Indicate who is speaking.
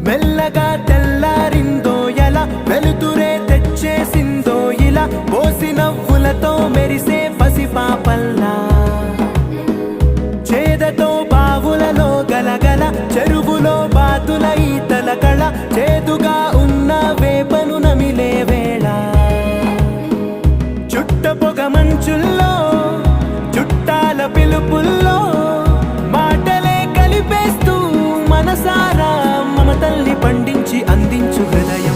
Speaker 1: మెల్లగా తెల్లారిందో ఎలా వెలుతురే తెచ్చేసిందో ఇలా పోసి నవ్వులతో మెరిసే పసిపాపల్లా చేదతో బావులలో గలగల చెరువులో బాతుల ఈతల కళ చేదుగా ఉన్న వేపను నమిలే వేళ చుట్ట పొగ మంచుల్లో చుట్టాల పిలుపుల్లో మాటలే కలిపేస్తూ మనసారా మమతల్ని పండించి అందించు హృదయం.